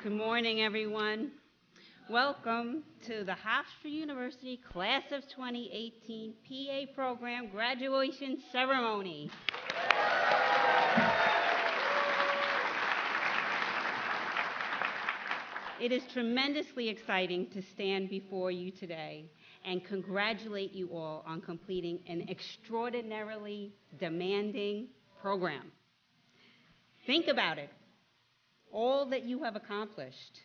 Good morning, everyone. Welcome to the Hofstra University Class of 2018 PA Program Graduation Ceremony. It is tremendously exciting to stand before you today and congratulate you all on completing an extraordinarily demanding program. Think about it, all that you have accomplished.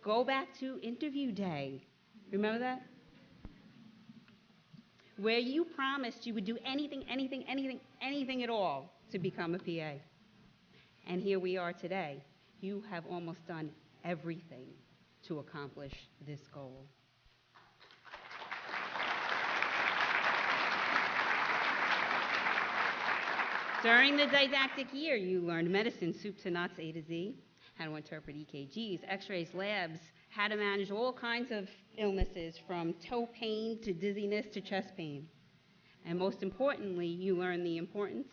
Go back to interview day. Remember that? Where you promised you would do anything at all to become a PA. And here we are today. You have almost done everything to accomplish this goal. During the didactic year, you learned medicine, soup to nuts, A to Z, how to interpret EKGs, x-rays, labs, how to manage all kinds of illnesses from toe pain to dizziness to chest pain. And most importantly, you learned the importance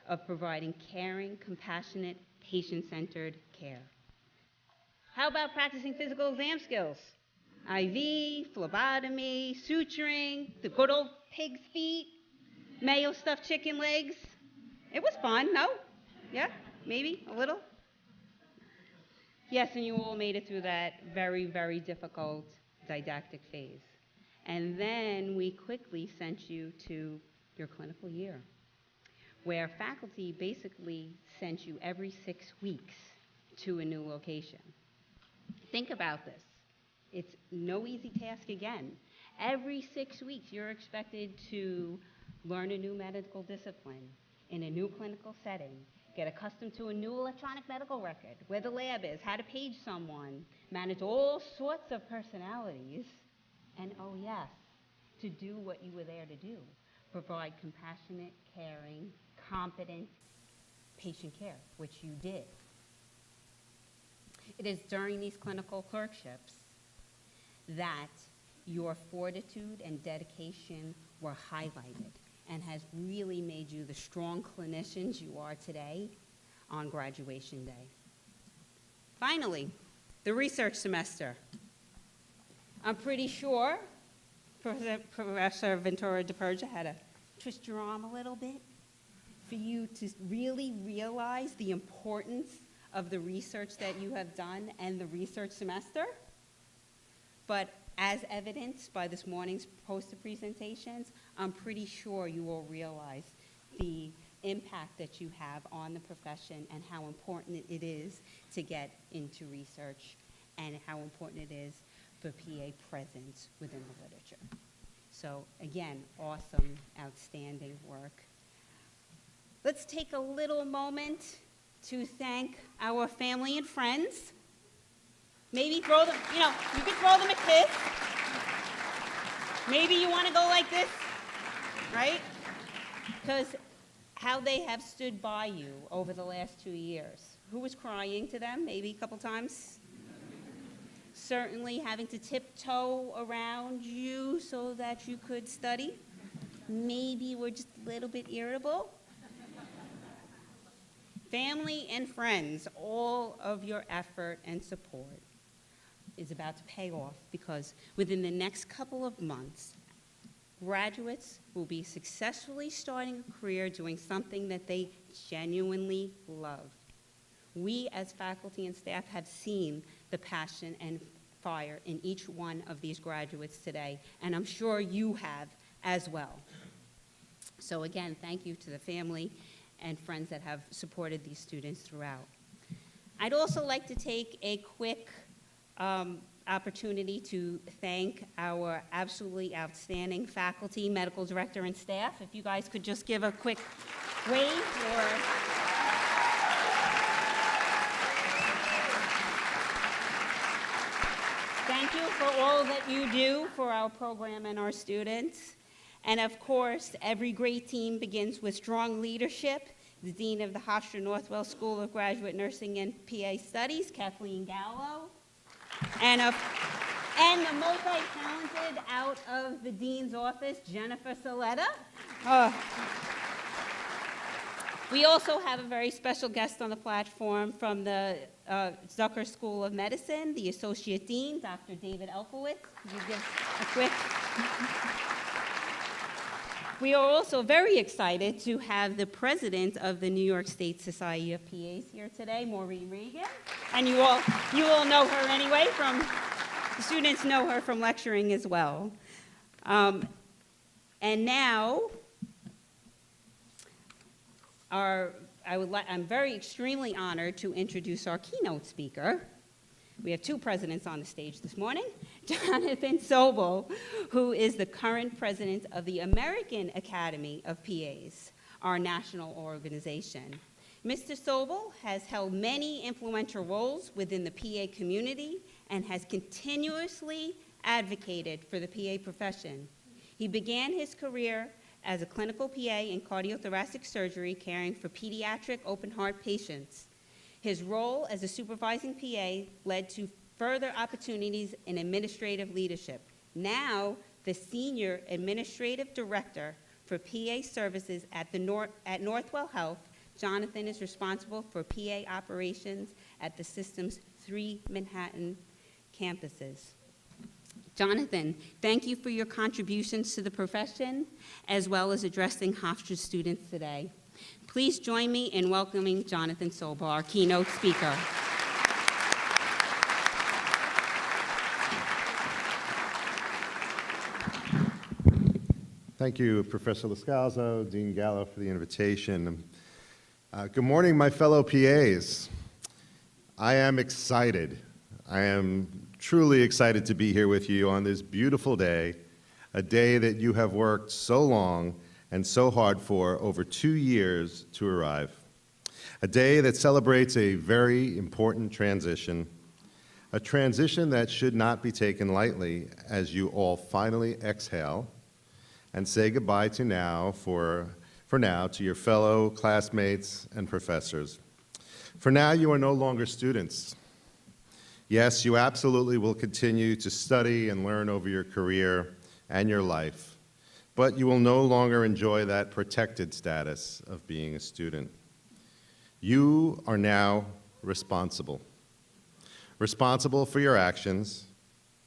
of providing caring, compassionate, patient-centered care. How about practicing physical exam skills? IV, phlebotomy, suturing, the good old pig's feet, mayo stuffed chicken legs. It was fun, no? Yeah? Maybe? A little? Yes, and you all made it through that very, very difficult didactic phase. And then we quickly sent you to your clinical year, where faculty basically sent you every 6 weeks to a new location. Think about this. It's no easy task again. Every 6 weeks, you're expected to learn a new medical discipline in a new clinical setting, get accustomed to a new electronic medical record, where the lab is, how to page someone, manage all sorts of personalities, and oh yes, to do what you were there to do, provide compassionate, caring, competent patient care, which you did. It is during these clinical clerkships that your fortitude and dedication were highlighted and has really made you the strong clinicians you are today on graduation day. Finally, the research semester. I'm pretty sure Professor Ventura DePerja had to twist your arm a little bit for you to really realize the importance of the research that you have done and the research semester. But as evidenced by this morning's poster presentations, I'm pretty sure you will realize the impact that you have on the profession and how important it is to get into research and how important it is for PA presence within the literature. So again, awesome, outstanding work. Let's take a little moment to thank our family and friends. Maybe throw them, you can throw them a kiss. Maybe you want to go like this, right? Because how they have stood by you over the last 2 years. Who was crying to them? Maybe a couple times. Certainly having to tiptoe around you so that you could study. Maybe we're just a little bit irritable. Family and friends, all of your effort and support is about to pay off because within the next couple of months, graduates will be successfully starting a career doing something that they genuinely love. We as faculty and staff have seen the passion and fire in each one of these graduates today, and I'm sure you have as well. So again, thank you to the family and friends that have supported these students throughout. I'd also like to take a quick opportunity to thank our absolutely outstanding faculty, medical director, and staff. If you guys could just give a quick wave or... Thank you for all that you do for our program and our students. And of course, every great team begins with strong leadership. The Dean of the Hofstra Northwell School of Graduate Nursing and PA Studies, Kathleen Gallo. And the multi-talented out of the Dean's office, Jennifer Saletta. We also have a very special guest on the platform from the Zucker School of Medicine, the Associate Dean, Dr. David Elfowitz. Could you give a quick... We are also very excited to have the president of the New York State Society of PAs here today, Maureen Regan. And you all know her anyway the students know her from lecturing as well. And now, I'm very extremely honored to introduce our keynote speaker. We have two presidents on the stage this morning. Jonathan Sobel, who is the current president of the American Academy of PAs, our national organization. Mr. Sobel has held many influential roles within the PA community and has continuously advocated for the PA profession. He began his career as a clinical PA in cardiothoracic surgery, caring for pediatric open-heart patients. His role as a supervising PA led to further opportunities in administrative leadership. Now, the Senior Administrative Director for PA Services at Northwell Health, Jonathan is responsible for PA operations at the system's 3 Manhattan campuses. Jonathan, thank you for your contributions to the profession, as well as addressing Hofstra students today. Please join me in welcoming Jonathan Sobel, our keynote speaker. Thank you, Professor Lascalzo, Dean Gallo, for the invitation. Good morning, my fellow PAs. I am excited. I am truly excited to be here with you on this beautiful day, a day that you have worked so long and so hard for over 2 years to arrive. A day that celebrates a very important transition, a transition that should not be taken lightly as you all finally exhale and say goodbye to now, for now, to your fellow classmates and professors. For now, you are no longer students. Yes, you absolutely will continue to study and learn over your career and your life, but you will no longer enjoy that protected status of being a student. You are now responsible. Responsible for your actions,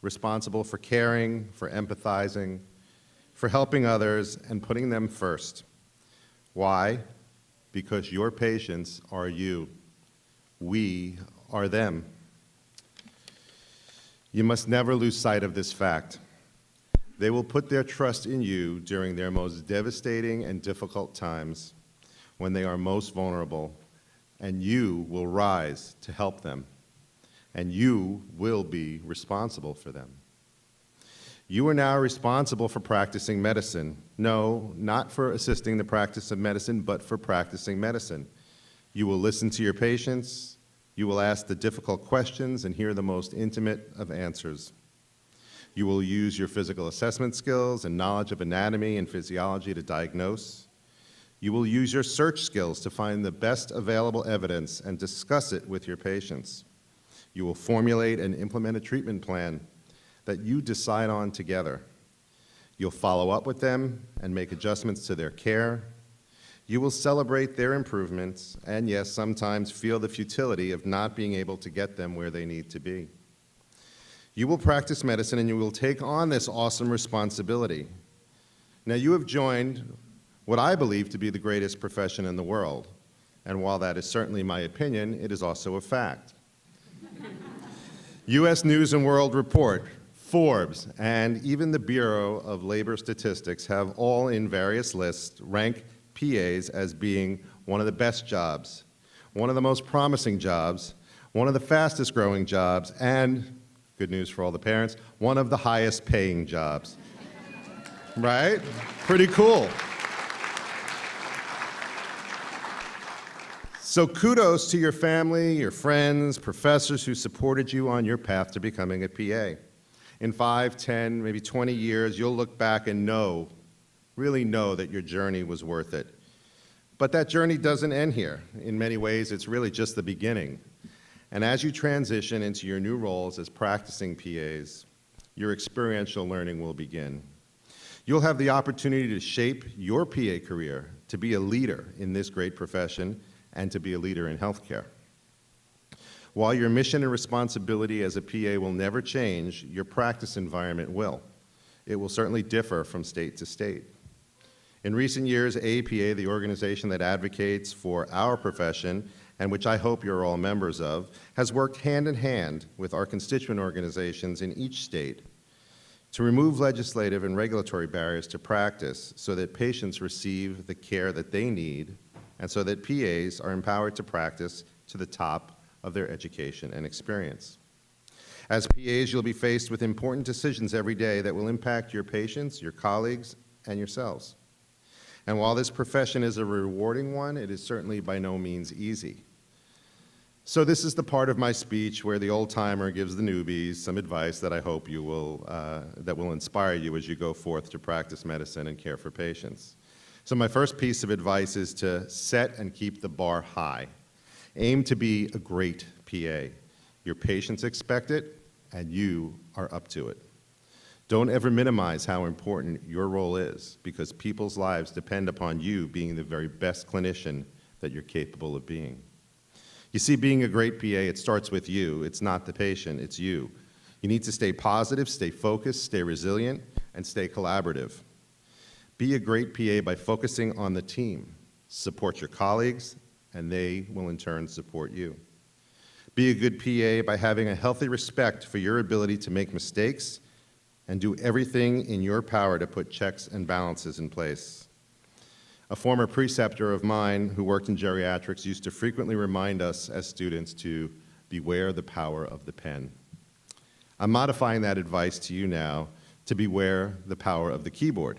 responsible for caring, for empathizing, for helping others and putting them first. Why? Because your patients are you. We are them. You must never lose sight of this fact. They will put their trust in you during their most devastating and difficult times, when they are most vulnerable, and you will rise to help them, and you will be responsible for them. You are now responsible for practicing medicine. No, not for assisting the practice of medicine, but for practicing medicine. You will listen to your patients. You will ask the difficult questions and hear the most intimate of answers. You will use your physical assessment skills and knowledge of anatomy and physiology to diagnose. You will use your search skills to find the best available evidence and discuss it with your patients. You will formulate and implement a treatment plan that you decide on together. You'll follow up with them and make adjustments to their care. You will celebrate their improvements and, yes, sometimes feel the futility of not being able to get them where they need to be. You will practice medicine and you will take on this awesome responsibility. Now, you have joined what I believe to be the greatest profession in the world, and while that is certainly my opinion, it is also a fact. U.S. News & World Report, Forbes, and even the Bureau of Labor Statistics have all in various lists ranked PAs as being one of the best jobs, one of the most promising jobs, one of the fastest growing jobs, and, good news for all the parents, one of the highest paying jobs. Right? Pretty cool. So kudos to your family, your friends, professors who supported you on your path to becoming a PA. In 5, 10, maybe 20 years, you'll look back and know, really know that your journey was worth it. But that journey doesn't end here. In many ways, it's really just the beginning. And as you transition into your new roles as practicing PAs, your experiential learning will begin. You'll have the opportunity to shape your PA career, to be a leader in this great profession, and to be a leader in healthcare. While your mission and responsibility as a PA will never change, your practice environment will. It will certainly differ from state to state. In recent years, AAPA, the organization that advocates for our profession, and which I hope you're all members of, has worked hand in hand with our constituent organizations in each state to remove legislative and regulatory barriers to practice so that patients receive the care that they need and so that PAs are empowered to practice to the top of their education and experience. As PAs, you'll be faced with important decisions every day that will impact your patients, your colleagues, and yourselves. And while this profession is a rewarding one, it is certainly by no means easy. So this is the part of my speech where the old-timer gives the newbies some advice that I hope you will, that will inspire you as you go forth to practice medicine and care for patients. So my first piece of advice is to set and keep the bar high. Aim to be a great PA. Your patients expect it, and you are up to it. Don't ever minimize how important your role is, because people's lives depend upon you being the very best clinician that you're capable of being. You see, being a great PA, it starts with you. It's not the patient, it's you. You need to stay positive, stay focused, stay resilient, and stay collaborative. Be a great PA by focusing on the team. Support your colleagues, and they will in turn support you. Be a good PA by having a healthy respect for your ability to make mistakes and do everything in your power to put checks and balances in place. A former preceptor of mine who worked in geriatrics used to frequently remind us as students to beware the power of the pen. I'm modifying that advice to you now to beware the power of the keyboard.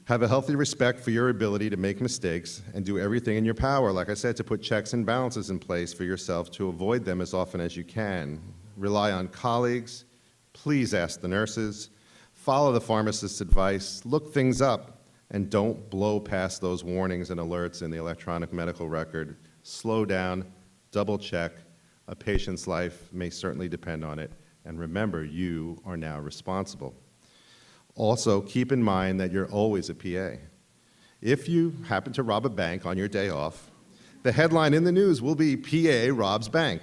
Have a healthy respect for your ability to make mistakes and do everything in your power, like I said, to put checks and balances in place for yourself to avoid them as often as you can. Rely on colleagues. Please ask the nurses. Follow the pharmacist's advice. Look things up, and don't blow past those warnings and alerts in the electronic medical record. Slow down, double check. A patient's life may certainly depend on it, and remember, you are now responsible. Also, keep in mind that you're always a PA. If you happen to rob a bank on your day off, the headline in the news will be PA robs bank.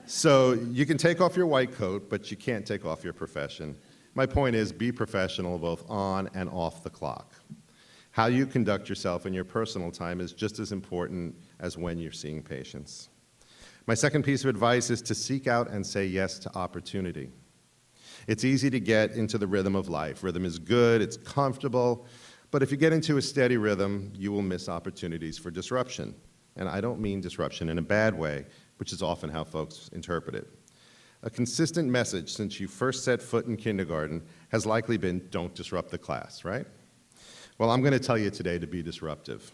So you can take off your white coat, but you can't take off your profession. My point is, be professional both on and off the clock. How you conduct yourself in your personal time is just as important as when you're seeing patients. My second piece of advice is to seek out and say yes to opportunity. It's easy to get into the rhythm of life. Rhythm is good, it's comfortable, but if you get into a steady rhythm, you will miss opportunities for disruption. And I don't mean disruption in a bad way, which is often how folks interpret it. A consistent message since you first set foot in kindergarten has likely been, don't disrupt the class, right? Well, I'm going to tell you today to be disruptive.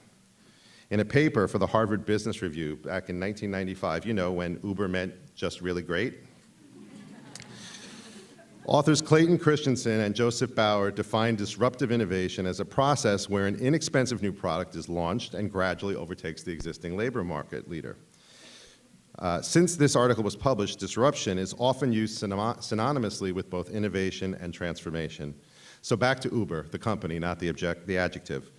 In a paper for the Harvard Business Review back in 1995, you know, when Uber meant just really great, authors Clayton Christensen and Joseph Bauer defined disruptive innovation as a process where an inexpensive new product is launched and gradually overtakes the existing labor market leader. Since this article was published, disruption is often used synonymously with both innovation and transformation. So back to Uber, the company, not the adjective.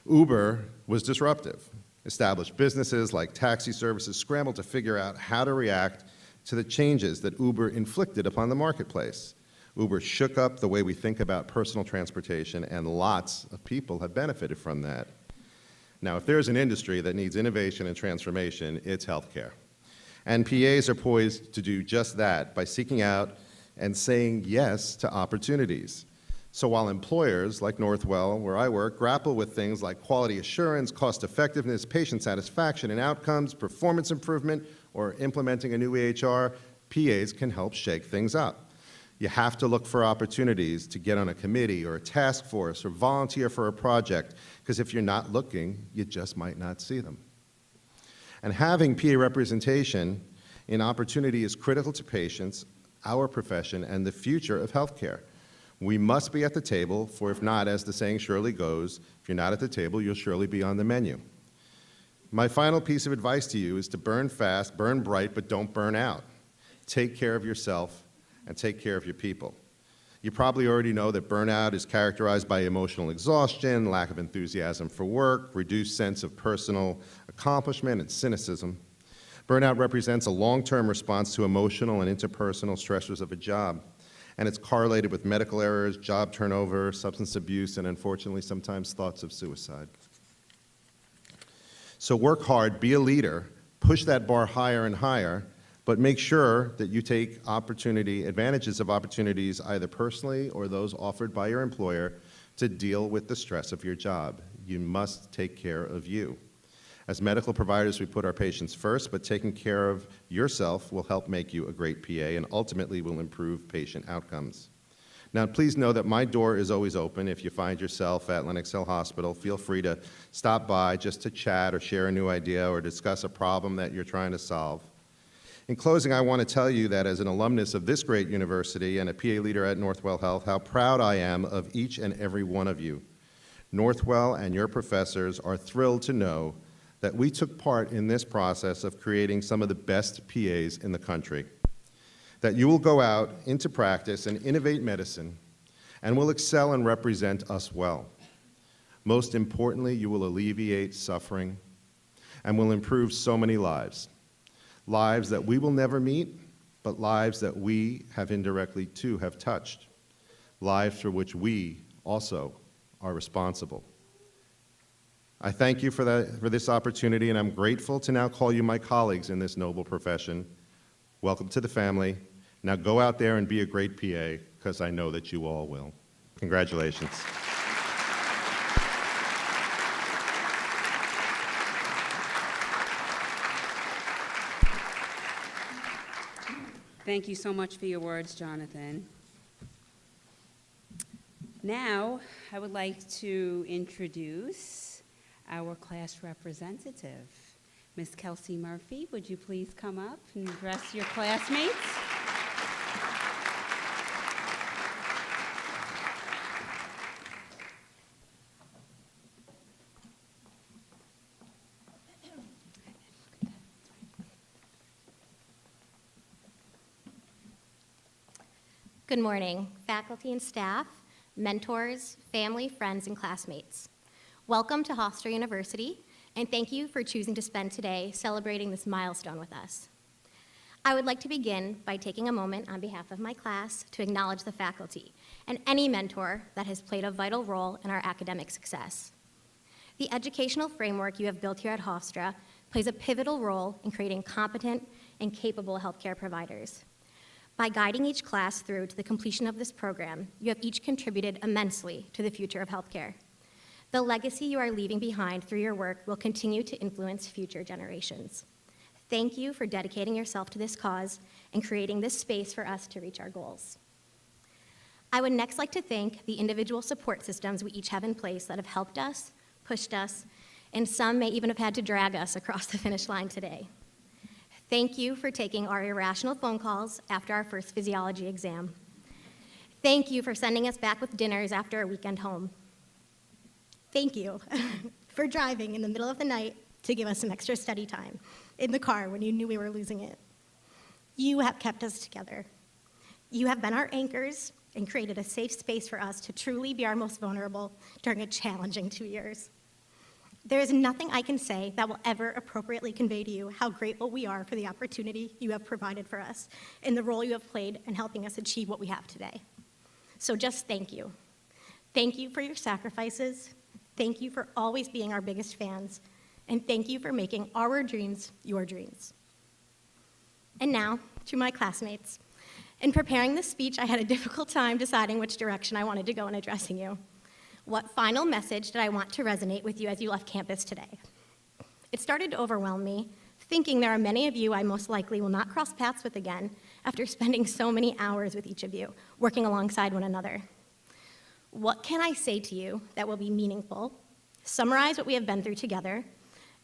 Uber was disruptive. Established businesses like taxi services scrambled to figure out how to react to the changes that Uber inflicted upon the marketplace. Uber shook up the way we think about personal transportation, and lots of people have benefited from that. Now, if there's an industry that needs innovation and transformation, it's healthcare. And PAs are poised to do just that by seeking out and saying yes to opportunities. So while employers like Northwell, where I work, grapple with things like quality assurance, cost effectiveness, patient satisfaction and outcomes, performance improvement, or implementing a new EHR, PAs can help shake things up. You have to look for opportunities to get on a committee or a task force or volunteer for a project, because if you're not looking, you just might not see them. And having PA representation in opportunity is critical to patients, our profession, and the future of healthcare. We must be at the table, for if not, as the saying surely goes, if you're not at the table, you'll surely be on the menu. My final piece of advice to you is to burn fast, burn bright, but don't burn out. Take care of yourself and take care of your people. You probably already know that burnout is characterized by emotional exhaustion, lack of enthusiasm for work, reduced sense of personal accomplishment, and cynicism. Burnout represents a long-term response to emotional and interpersonal stressors of a job, and it's correlated with medical errors, job turnover, substance abuse, and unfortunately sometimes thoughts of suicide. So work hard, be a leader, push that bar higher and higher, but make sure that you take advantages of opportunities either personally or those offered by your employer to deal with the stress of your job. You must take care of you. As medical providers, we put our patients first, but taking care of yourself will help make you a great PA and ultimately will improve patient outcomes. Now, please know that my door is always open. If you find yourself at Lenox Hill Hospital, feel free to stop by just to chat or share a new idea or discuss a problem that you're trying to solve. In closing, I want to tell you that as an alumnus of this great university and a PA leader at Northwell Health, how proud I am of each and every one of you. Northwell and your professors are thrilled to know that we took part in this process of creating some of the best PAs in the country. That you will go out into practice and innovate medicine and will excel and represent us well. Most importantly, you will alleviate suffering and will improve so many lives. Lives that we will never meet, but lives that we have indirectly too have touched. Lives for which we also are responsible. I thank you for this opportunity, and I'm grateful to now call you my colleagues in this noble profession. Welcome to the family. Now go out there and be a great PA, because I know that you all will. Congratulations. Thank you so much for your words, Jonathan. Now, I would like to introduce our class representative. Ms. Kelsey Murphy, would you please come up and address your classmates? Good morning, faculty and staff, mentors, family, friends, and classmates. Welcome to Hofstra University, and thank you for choosing to spend today celebrating this milestone with us. I would like to begin by taking a moment on behalf of my class to acknowledge the faculty and any mentor that has played a vital role in our academic success. The educational framework you have built here at Hofstra plays a pivotal role in creating competent and capable healthcare providers. By guiding each class through to the completion of this program, you have each contributed immensely to the future of healthcare. The legacy you are leaving behind through your work will continue to influence future generations. Thank you for dedicating yourself to this cause and creating this space for us to reach our goals. I would next like to thank the individual support systems we each have in place that have helped us, pushed us, and some may even have had to drag us across the finish line today. Thank you for taking our irrational phone calls after our first physiology exam. Thank you for sending us back with dinners after a weekend home. Thank you for driving in the middle of the night to give us some extra study time in the car when you knew we were losing it. You have kept us together. You have been our anchors and created a safe space for us to truly be our most vulnerable during a challenging 2 years. There is nothing I can say that will ever appropriately convey to you how grateful we are for the opportunity you have provided for us and the role you have played in helping us achieve what we have today. So just thank you. Thank you for your sacrifices. Thank you for always being our biggest fans. And thank you for making our dreams your dreams. And now, to my classmates. In preparing this speech, I had a difficult time deciding which direction I wanted to go in addressing you. What final message did I want to resonate with you as you left campus today? It started to overwhelm me, thinking there are many of you I most likely will not cross paths with again after spending so many hours with each of you, working alongside one another. What can I say to you that will be meaningful, summarize what we have been through together,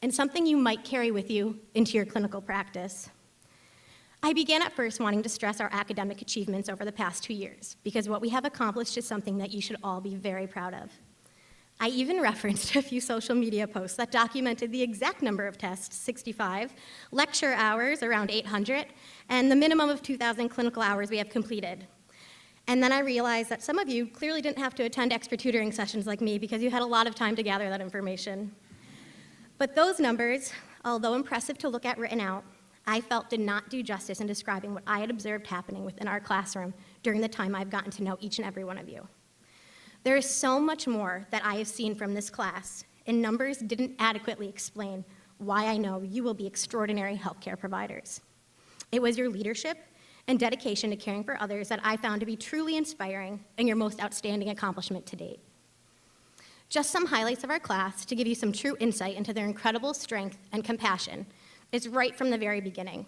and something you might carry with you into your clinical practice? I began at first wanting to stress our academic achievements over the past 2 years, because what we have accomplished is something that you should all be very proud of. I even referenced a few social media posts that documented the exact number of tests, 65, lecture hours, around 800, and the minimum of 2,000 clinical hours we have completed. And then I realized that some of you clearly didn't have to attend extra tutoring sessions like me because you had a lot of time to gather that information. But those numbers, although impressive to look at written out, I felt did not do justice in describing what I had observed happening within our classroom during the time I've gotten to know each and every one of you. There is so much more that I have seen from this class, and numbers didn't adequately explain why I know you will be extraordinary healthcare providers. It was your leadership and dedication to caring for others that I found to be truly inspiring and your most outstanding accomplishment to date. Just some highlights of our class to give you some true insight into their incredible strength and compassion is right from the very beginning.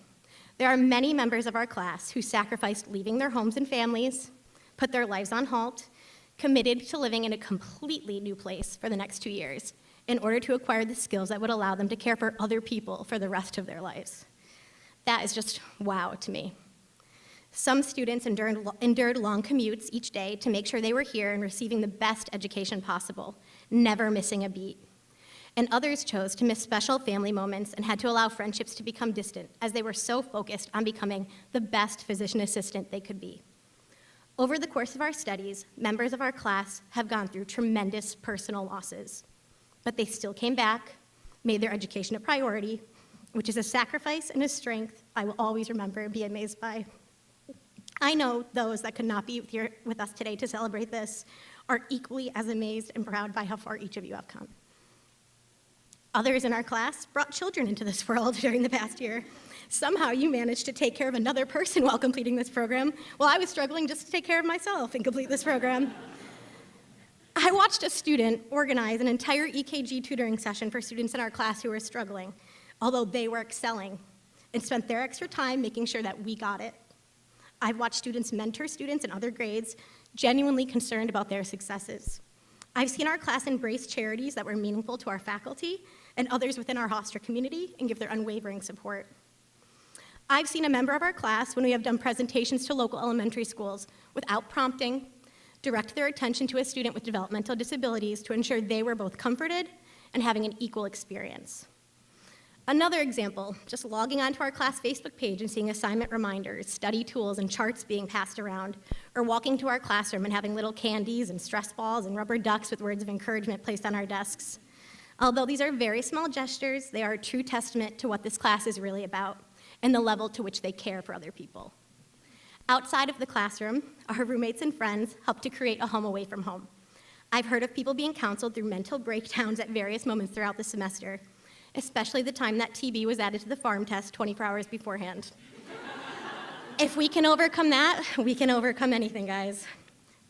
There are many members of our class who sacrificed leaving their homes and families, put their lives on halt, committed to living in a completely new place for the next 2 years in order to acquire the skills that would allow them to care for other people for the rest of their lives. That is just wow to me. Some students endured long commutes each day to make sure they were here and receiving the best education possible, never missing a beat. And others chose to miss special family moments and had to allow friendships to become distant as they were so focused on becoming the best physician assistant they could be. Over the course of our studies, members of our class have gone through tremendous personal losses, but they still came back, made their education a priority, which is a sacrifice and a strength I will always remember and be amazed by. I know those that could not be here with us today to celebrate this are equally as amazed and proud by how far each of you have come. Others in our class brought children into this world during the past year. Somehow you managed to take care of another person while completing this program, while I was struggling just to take care of myself and complete this program. I watched a student organize an entire EKG tutoring session for students in our class who were struggling, although they were excelling, and spent their extra time making sure that we got it. I've watched students mentor students in other grades, genuinely concerned about their successes. I've seen our class embrace charities that were meaningful to our faculty and others within our Hofstra community and give their unwavering support. I've seen a member of our class, when we have done presentations to local elementary schools, without prompting, direct their attention to a student with developmental disabilities to ensure they were both comforted and having an equal experience. Another example, just logging onto our class Facebook page and seeing assignment reminders, study tools, and charts being passed around, or walking to our classroom and having little candies and stress balls and rubber ducks with words of encouragement placed on our desks. Although these are very small gestures, they are a true testament to what this class is really about and the level to which they care for other people. Outside of the classroom, our roommates and friends help to create a home away from home. I've heard of people being counseled through mental breakdowns at various moments throughout the semester, especially the time that TB was added to the pharm test 24 hours beforehand. If we can overcome that, we can overcome anything, guys.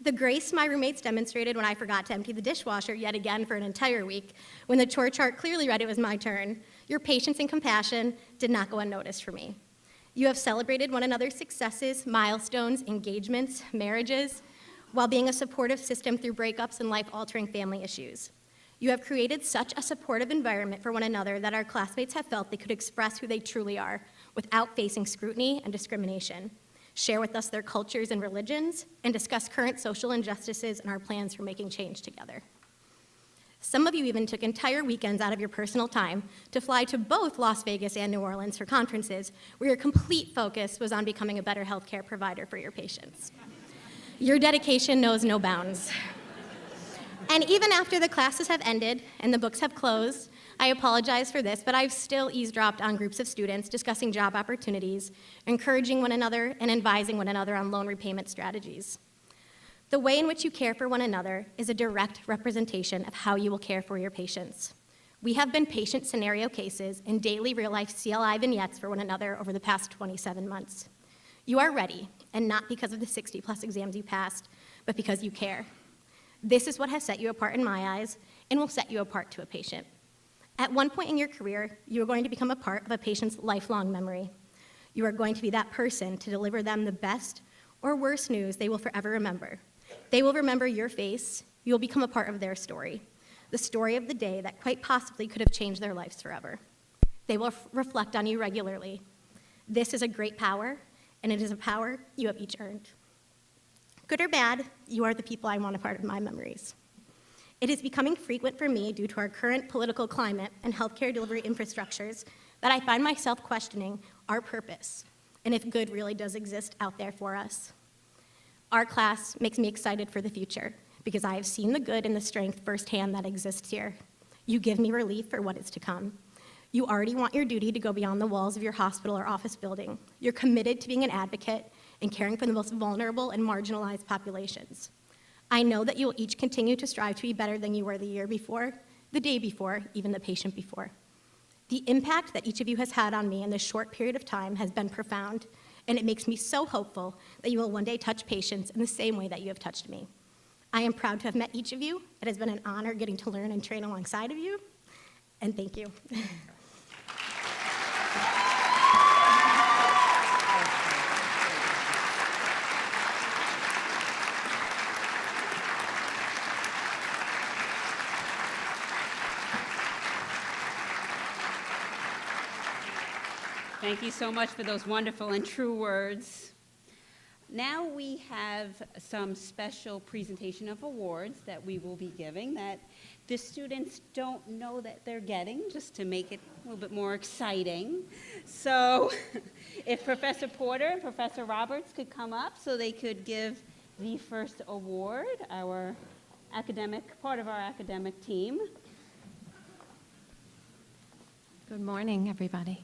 The grace my roommates demonstrated when I forgot to empty the dishwasher yet again for an entire week, when the chore chart clearly read it was my turn, your patience and compassion did not go unnoticed for me. You have celebrated one another's successes, milestones, engagements, marriages, while being a supportive system through breakups and life-altering family issues. You have created such a supportive environment for one another that our classmates have felt they could express who they truly are without facing scrutiny and discrimination, share with us their cultures and religions, and discuss current social injustices and our plans for making change together. Some of you even took entire weekends out of your personal time to fly to both Las Vegas and New Orleans for conferences where your complete focus was on becoming a better healthcare provider for your patients. Your dedication knows no bounds. And even after the classes have ended and the books have closed, I apologize for this, but I've still eavesdropped on groups of students discussing job opportunities, encouraging one another, and advising one another on loan repayment strategies. The way in which you care for one another is a direct representation of how you will care for your patients. We have been patient scenario cases and daily real-life CLI vignettes for one another over the past 27 months. You are ready, and not because of the 60-plus exams you passed, but because you care. This is what has set you apart in my eyes and will set you apart to a patient. At one point in your career, you are going to become a part of a patient's lifelong memory. You are going to be that person to deliver them the best or worst news they will forever remember. They will remember your face. You will become a part of their story, the story of the day that quite possibly could have changed their lives forever. They will reflect on you regularly. This is a great power, and it is a power you have each earned. Good or bad, you are the people I want a part of my memories. It is becoming frequent for me, due to our current political climate and healthcare delivery infrastructures, that I find myself questioning our purpose and if good really does exist out there for us. Our class makes me excited for the future because I have seen the good and the strength firsthand that exists here. You give me relief for what is to come. You already want your duty to go beyond the walls of your hospital or office building. You're committed to being an advocate and caring for the most vulnerable and marginalized populations. I know that you will each continue to strive to be better than you were the year before, the day before, even the patient before. The impact that each of you has had on me in this short period of time has been profound, and it makes me so hopeful that you will one day touch patients in the same way that you have touched me. I am proud to have met each of you. It has been an honor getting to learn and train alongside of you, and thank you. Thank you so much for those wonderful and true words. Now we have some special presentation of awards that we will be giving that the students don't know that they're getting, just to make it a little bit more exciting. So if Professor Porter and Professor Roberts could come up so they could give the first award, our part of our academic team. Good morning, everybody.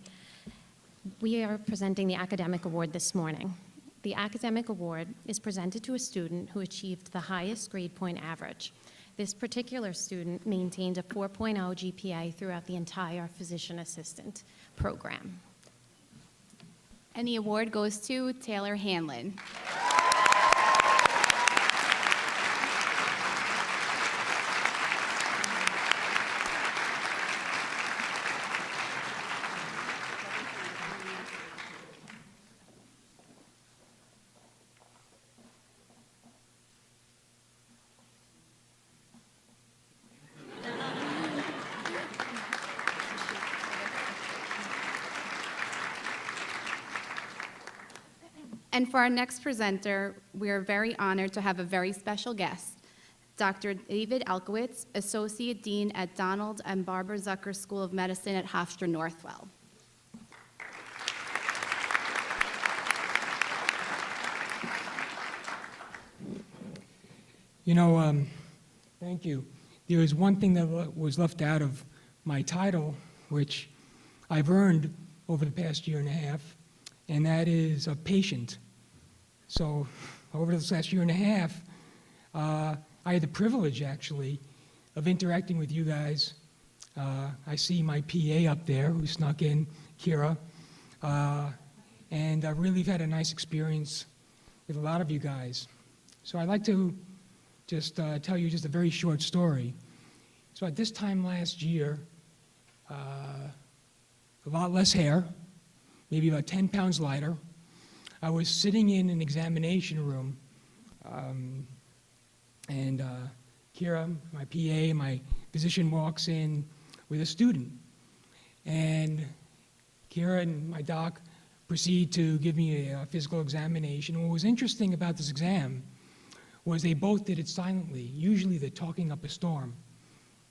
We are presenting the academic award this morning. The academic award is presented to a student who achieved the highest grade point average. This particular student maintained a 4.0 GPA throughout the entire physician assistant program. And the award goes to Taylor Hanlon. And for our next presenter, we are very honored to have a very special guest, Dr. David Elkowitz, Associate Dean at Donald and Barbara Zucker School of Medicine at Hofstra Northwell. You know, thank you. There was one thing that was left out of my title, which I've earned over the past year and a half, and that is a patient. So over this last year and a half, I had the privilege, actually, of interacting with you guys. I see my PA up there who snuck in, Kira, and I really had a nice experience with a lot of you guys. So I'd like to just tell you just a very short story. So at this time last year, a lot less hair, maybe about 10 pounds lighter. I was sitting in an examination room, and Kira, my PA, my physician, walks in with a student. And Kira and my doc proceed to give me a physical examination. And what was interesting about this exam was they both did it silently. Usually they're talking up a storm.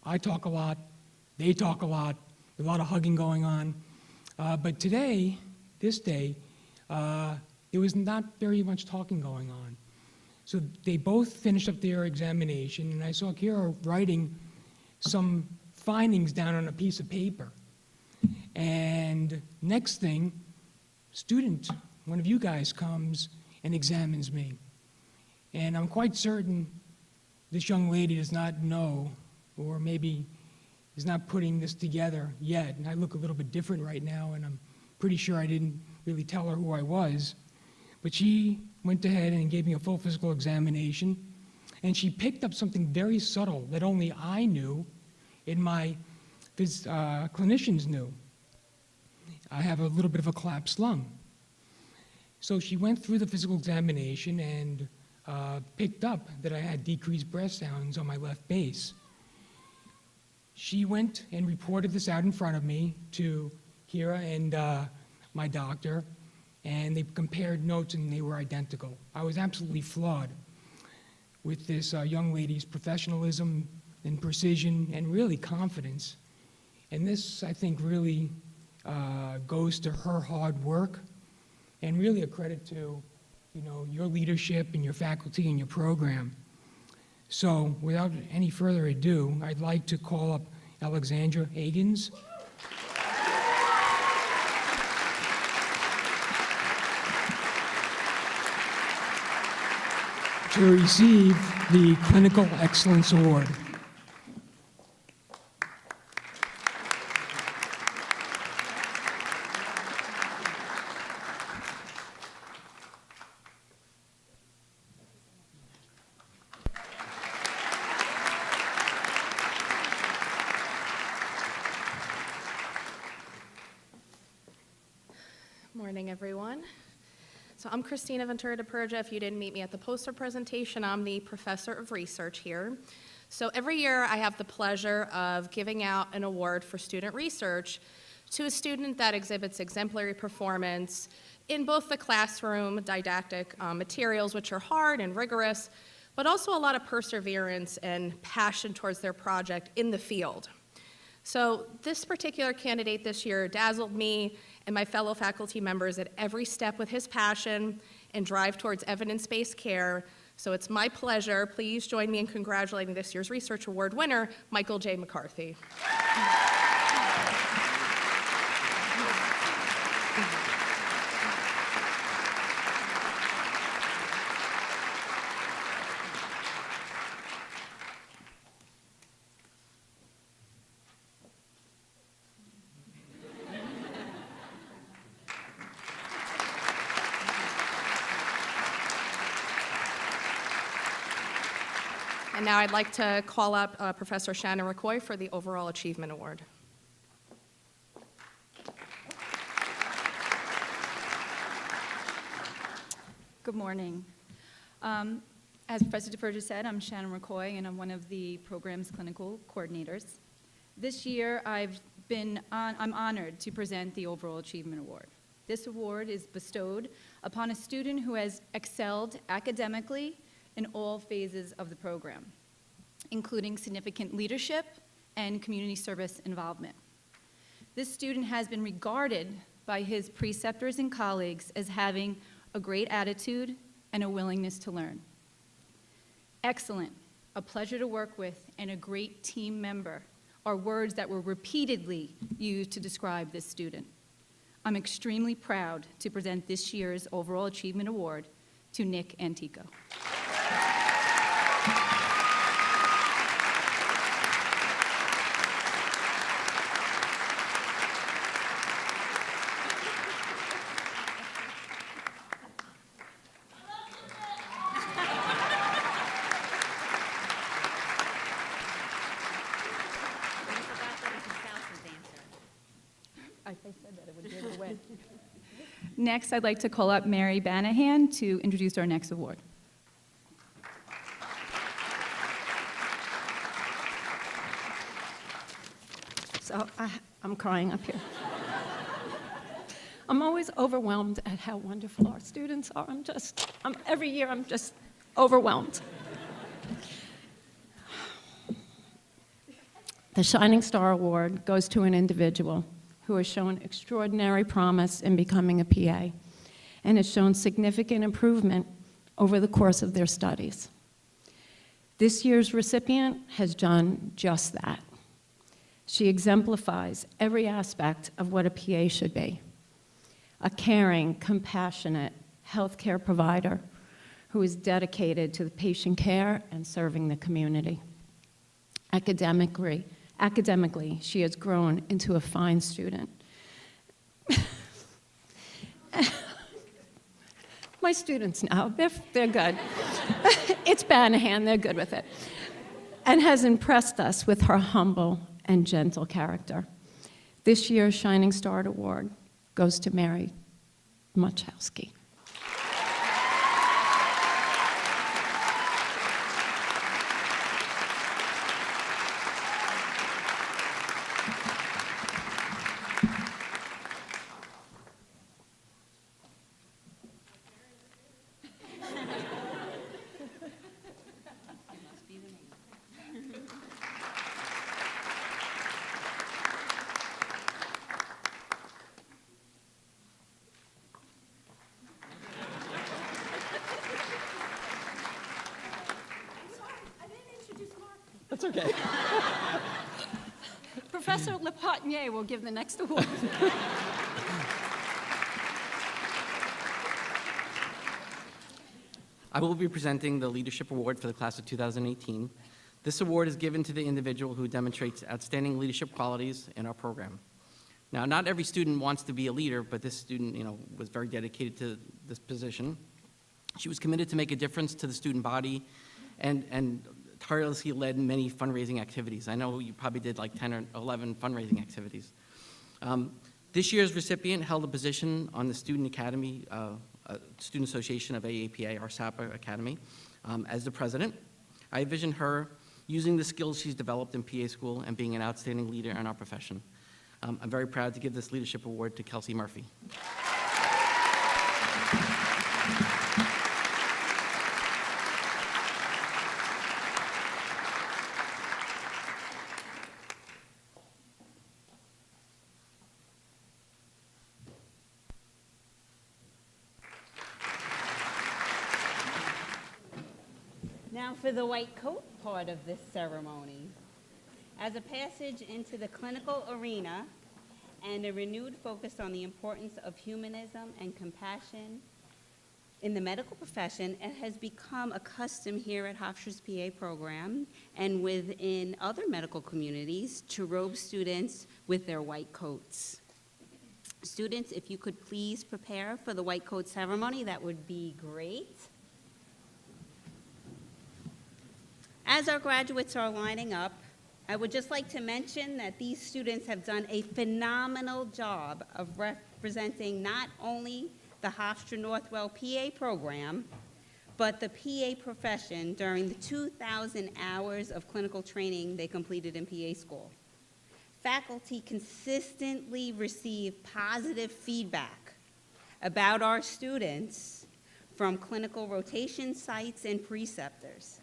I talk a lot, they talk a lot, a lot of hugging going on. But today, this day, there was not very much talking going on. So they both finished up their examination, and I saw Kira writing some findings down on a piece of paper. And next thing, student, one of you guys comes and examines me. And I'm quite certain this young lady does not know, or maybe is not putting this together yet. And I look a little bit different right now, and I'm pretty sure I didn't really tell her who I was. But she went ahead and gave me a full physical examination, and she picked up something very subtle that only I knew and my clinicians knew. I have a little bit of a collapsed lung. So she went through the physical examination and picked up that I had decreased breath sounds on my left base. She went and reported this out in front of me to Kira and my doctor, and they compared notes and they were identical. I was absolutely flawed with this young lady's professionalism and precision and really confidence. And this, I think, really goes to her hard work and really a credit to your leadership and your faculty and your program. So without any further ado, I'd like to call up Alexandra Agins. To receive the Clinical Excellence Award. Morning, everyone. So I'm Christina Ventura de Perja. If you didn't meet me at the poster presentation, I'm the professor of research here. So every year I have the pleasure of giving out an award for student research to a student that exhibits exemplary performance in both the classroom didactic materials, which are hard and rigorous, but also a lot of perseverance and passion towards their project in the field. So this particular candidate this year dazzled me and my fellow faculty members at every step with his passion and drive towards evidence-based care. So it's my pleasure. Please join me in congratulating this year's Research Award winner, Michael J. McCarthy. And now I'd like to call up Professor Shannon McCoy for the Overall Achievement Award. Good morning. As Professor DePerja said, I'm Shannon McCoy, and I'm one of the program's clinical coordinators. This year, I'm honored to present the Overall Achievement Award. This award is bestowed upon a student who has excelled academically in all phases of the program, including significant leadership and community service involvement. This student has been regarded by his preceptors and colleagues as having a great attitude and a willingness to learn. Excellent, a pleasure to work with, and a great team member are words that were repeatedly used to describe this student. I'm extremely proud to present this year's Overall Achievement Award to Nick Antico. Next, I'd like to call up Mary Banahan to introduce our next award. So I'm crying up here. I'm always overwhelmed at how wonderful our students are. Every year I'm just overwhelmed. The Shining Star Award goes to an individual who has shown extraordinary promise in becoming a PA and has shown significant improvement over the course of their studies. This year's recipient has done just that. She exemplifies every aspect of what a PA should be: a caring, compassionate healthcare provider who is dedicated to the patient care and serving the community. Academically, she has grown into a fine student. My students now, they're good. It's Banahan, they're good with it. And has impressed us with her humble and gentle character. This year's Shining Star Award goes to Mary Muchowski. That's okay. Professor Lepotnier will give the next award. I will be presenting the Leadership Award for the class of 2018. This award is given to the individual who demonstrates outstanding leadership qualities in our program. Now, not every student wants to be a leader, but this student, was very dedicated to this position. She was committed to make a difference to the student body and tirelessly led many fundraising activities. I know you probably did like 10 or 11 fundraising activities. This year's recipient held a position on the Student Academy, Student Association of AAPA, our SAPA Academy, as the president. I envision her using the skills she's developed in PA school and being an outstanding leader in our profession. I'm very proud to give this leadership award to Kelsey Murphy. Now for the white coat part of this ceremony. As a passage into the clinical arena and a renewed focus on the importance of humanism and compassion in the medical profession, it has become a custom here at Hofstra's PA program and within other medical communities to robe students with their white coats. Students, if you could please prepare for the white coat ceremony, that would be great. As our graduates are lining up, I would just like to mention that these students have done a phenomenal job of representing not only the Hofstra Northwell PA program, but the PA profession during the 2,000 hours of clinical training they completed in PA school. Faculty consistently receive positive feedback about our students from clinical rotation sites and preceptors.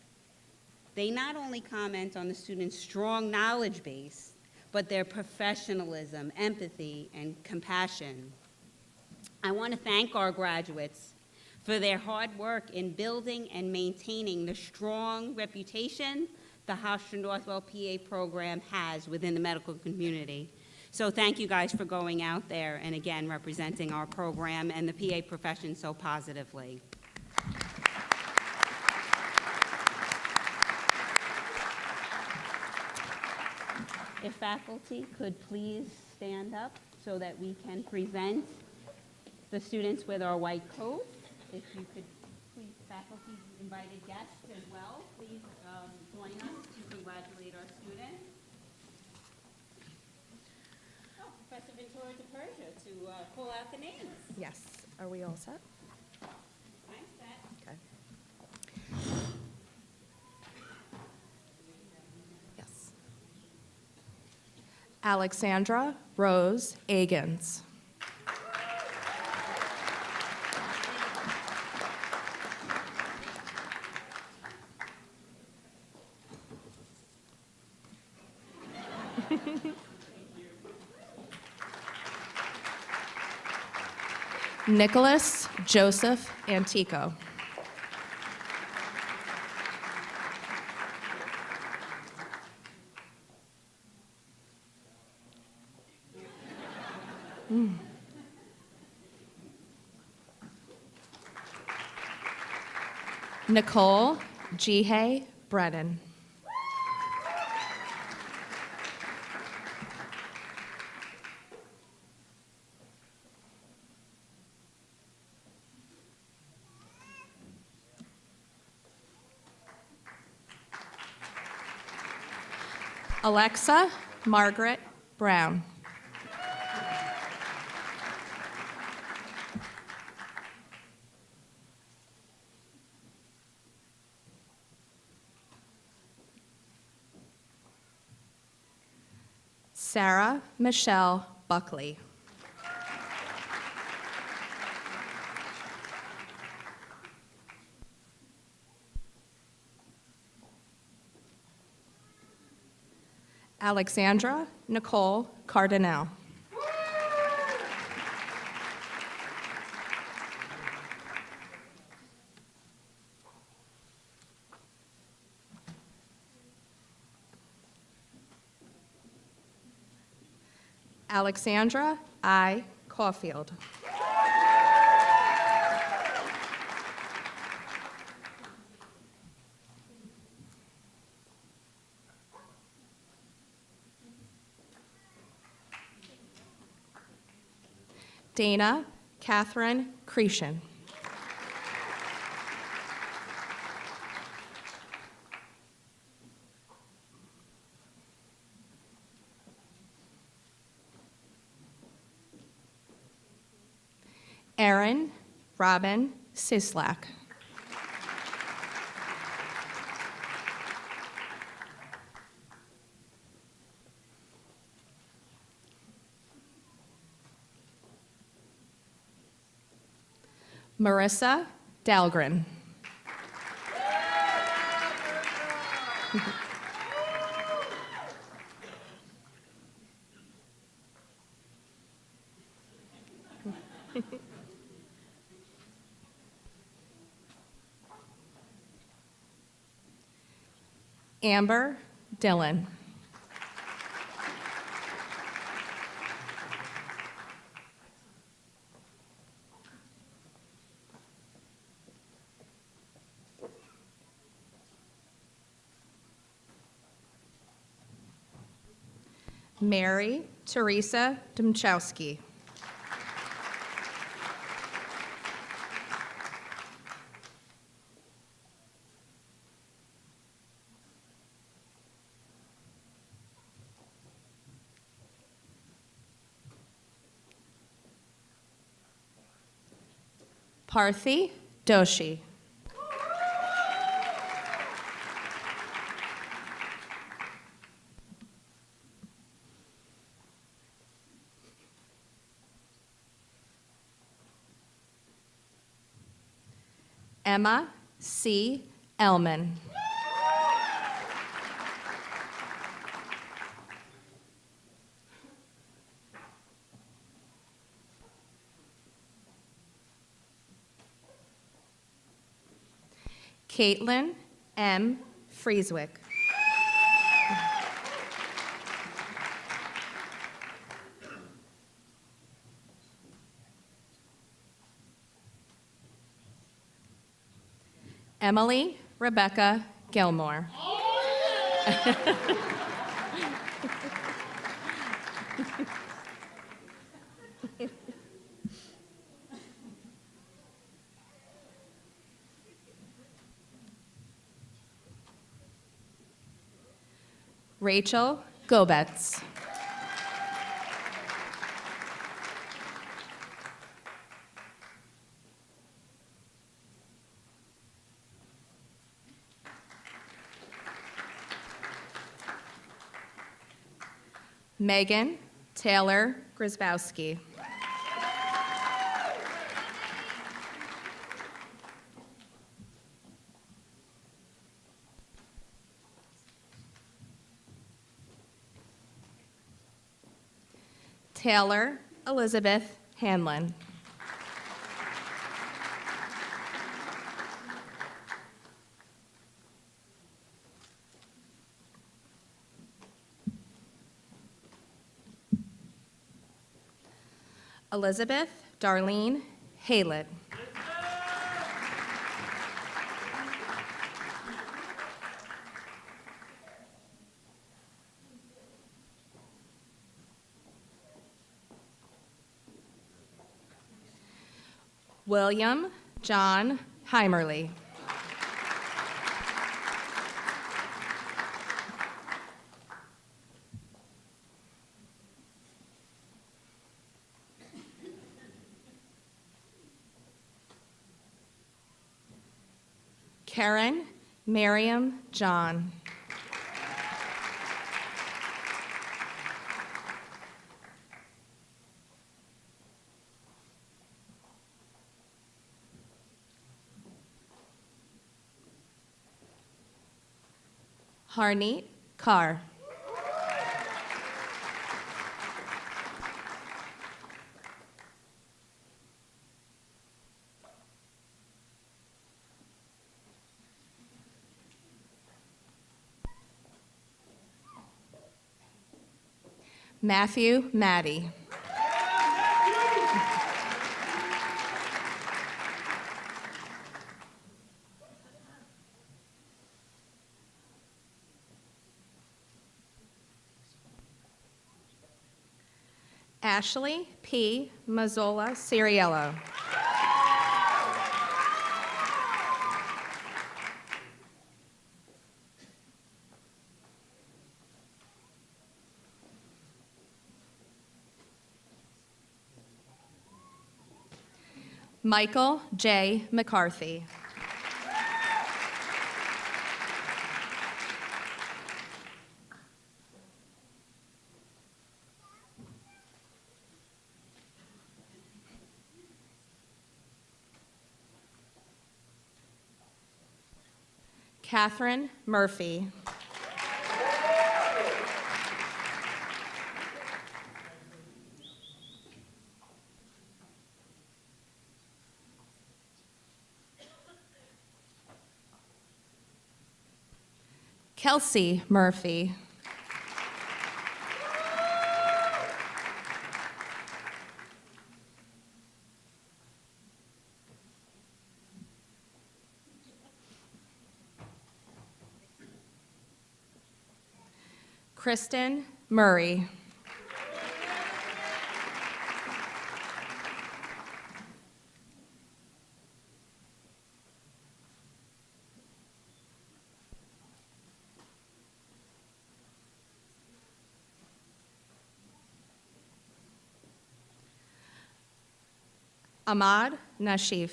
They not only comment on the students' strong knowledge base, but their professionalism, empathy, and compassion. I want to thank our graduates for their hard work in building and maintaining the strong reputation the Hofstra Northwell PA program has within the medical community. So thank you guys for going out there and again representing our program and the PA profession so positively. If faculty could please stand up so that we can present the students with our white coats. If you could please, faculty, invited guests as well, please join us to congratulate our students. Oh, Professor Ventura de Persia to pull out the names. Yes. Are we all set? I'm set. Okay. Yes. Alexandra Rose Agins. Nicholas Joseph Antico. Nicole Jihae Brennan. Alexa Margaret Brown. Sarah Michelle Buckley. Alexandra Nicole Cardinal. Alexandra I. Caulfield. Dana Catherine Cretion. Erin Robin Sislak. Marissa Dahlgren. Amber Dillon. Mary Teresa Dumchowski. Parthi Doshi. Emma C. Elman. Caitlin M. Frieswick. Emily Rebecca Gilmore. Rachel Gobetz. Megan Taylor Grisbowski. Taylor Elizabeth Hanlon. Elizabeth Darlene Haylett. William John Heimerly. Karen Miriam John. Harneet Carr. Matthew Maddie. Ashley P. Mazzola Ciriello. Michael J. McCarthy. Catherine Murphy. Kelsey Murphy. Kristen Murray. Ahmad Nashif.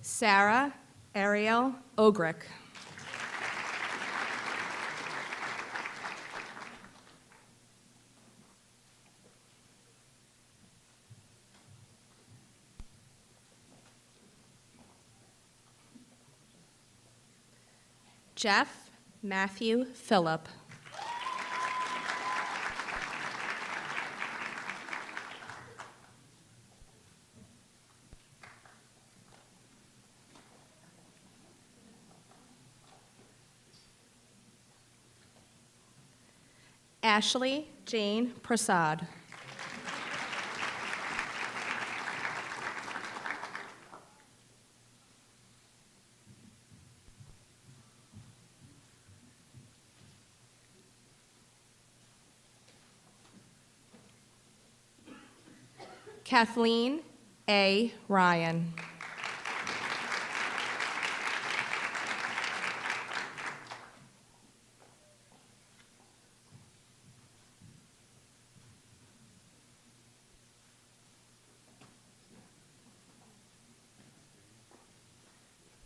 Sarah Ariel Ogrick. Jeff Matthew Phillip. Ashley Jane Prasad. Kathleen A. Ryan.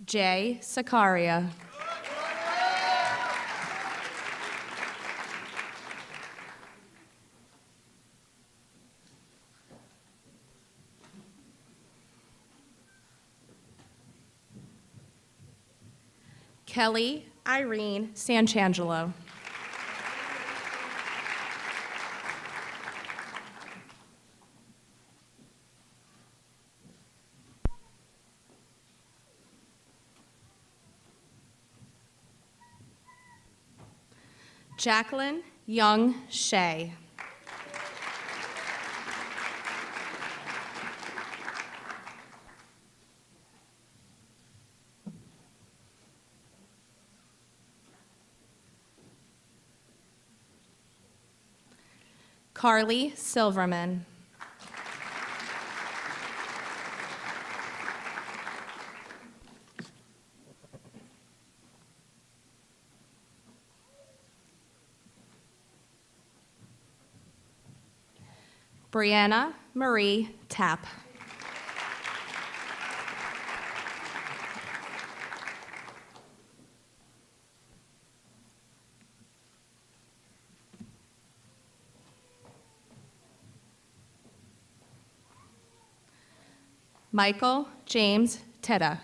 Jay Sakaria. Kelly Irene Sanchangelo. Jacqueline Young Shea. Carly Silverman. Brianna Marie Tapp. Michael James Tedda.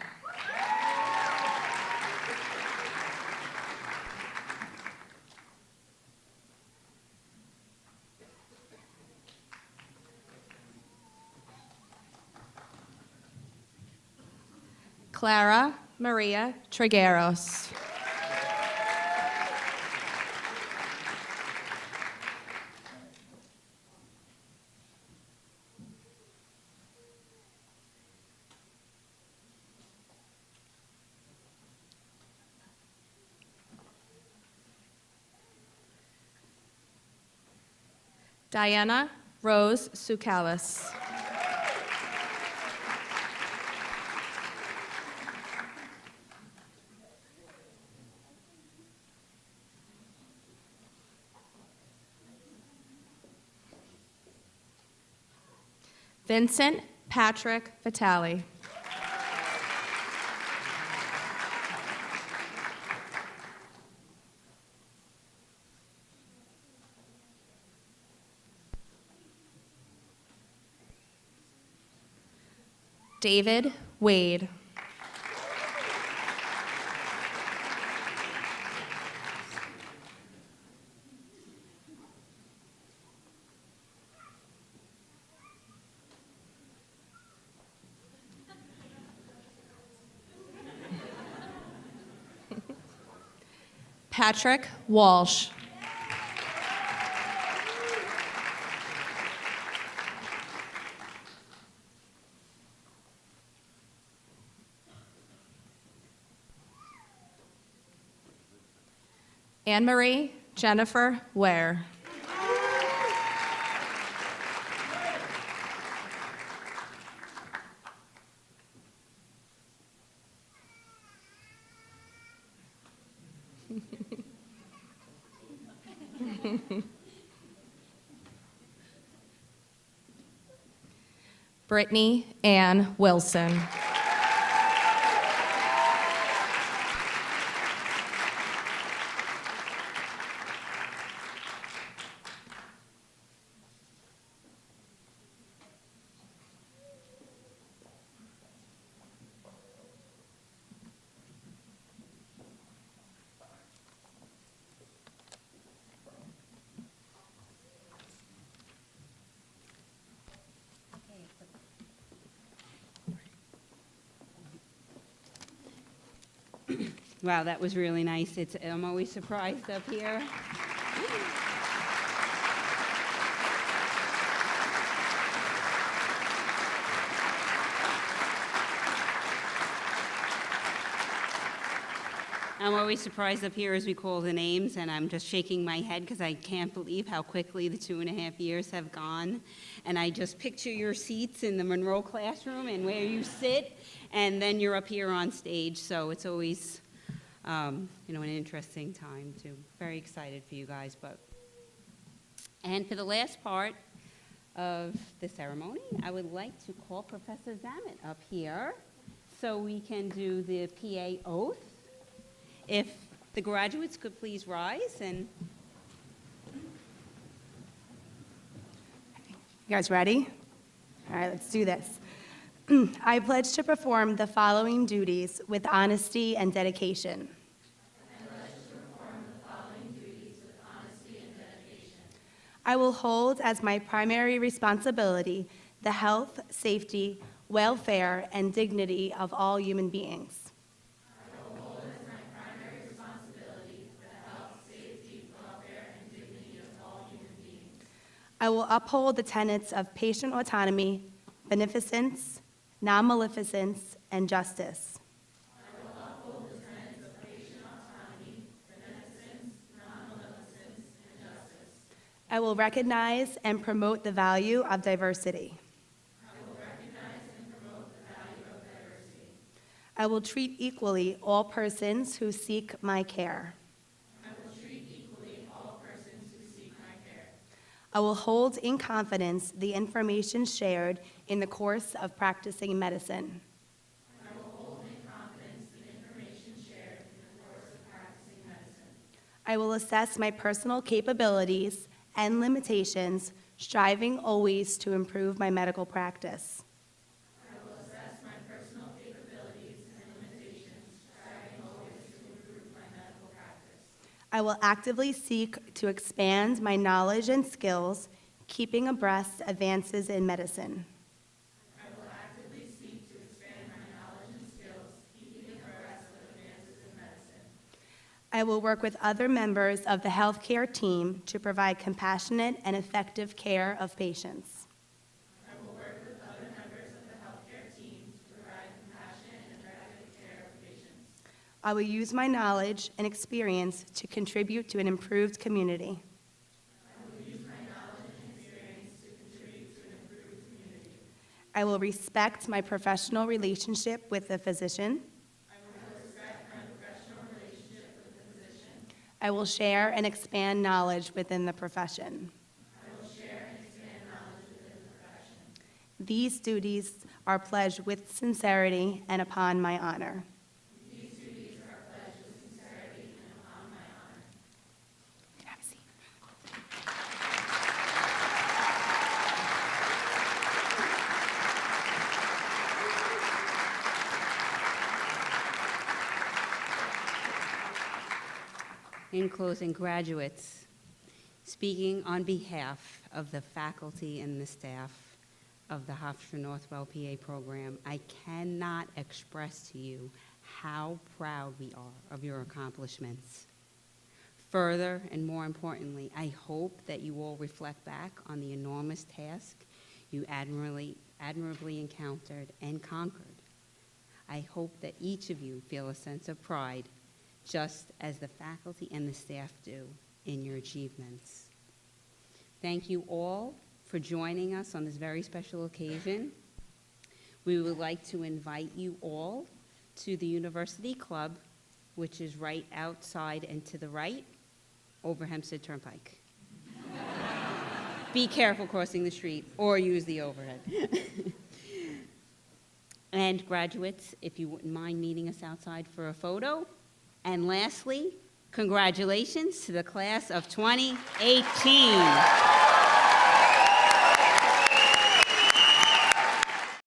Clara Maria Trigueros. Diana Rose Sukalis. Vincent Patrick Vitale. David Wade. Patrick Walsh. Anne-Marie Jennifer Ware. Brittany Ann Wilson. Wow, that was really nice. I'm always surprised up here. I'm always surprised up here as we call the names, and I'm just shaking my head because I can't believe how quickly the 2.5 years have gone. And I just picture your seats in the Monroe classroom and where you sit, and then you're up here on stage. So it's always, an interesting time too. Very excited for you guys. And for the last part of the ceremony, I would like to call Professor Zamet up here so we can do the PA oath. If the graduates could please rise and. You guys ready? All right, let's do this. I pledge to perform the following duties with honesty and dedication. I will hold as my primary responsibility the health, safety, welfare, and dignity of all human beings. I will uphold the tenets of patient autonomy, beneficence, non-maleficence, and justice. I will uphold the tenets of patient autonomy, beneficence, non-maleficence, and justice. I will recognize and promote the value of diversity. I will recognize and promote the value of diversity. I will treat equally all persons who seek my care. I will hold in confidence the information shared in the course of practicing medicine. I will hold in confidence the information shared in the course of practicing medicine. I will assess my personal capabilities and limitations, striving always to improve my medical practice. I will assess my personal capabilities and limitations, striving always to improve my medical practice. I will actively seek to expand my knowledge and skills, keeping abreast advances in medicine. I will actively seek to expand my knowledge and skills, I will work with other members of the healthcare team to provide compassionate and effective care of patients. I will use my knowledge and experience to contribute to an improved community. I will respect my professional relationship with the physician. I will share and expand knowledge within the profession. These duties are pledged with sincerity and upon my honor. Have a seat. In closing, graduates, speaking on behalf of the faculty and the staff of the Hofstra Northwell PA program, I cannot express to you how proud we are of your accomplishments. Further, and more importantly, I hope that you all reflect back on the enormous task you admirably encountered and conquered. I hope that each of you feel a sense of pride, just as the faculty and the staff do, in your achievements. Thank you all for joining us on this very special occasion. We would like to invite you all to the University Club, which is right outside and to the right, over Hempstead Turnpike. Be careful crossing the street or use the overhead. And graduates, if you wouldn't mind meeting us outside for a photo. And lastly, congratulations to the class of 2018.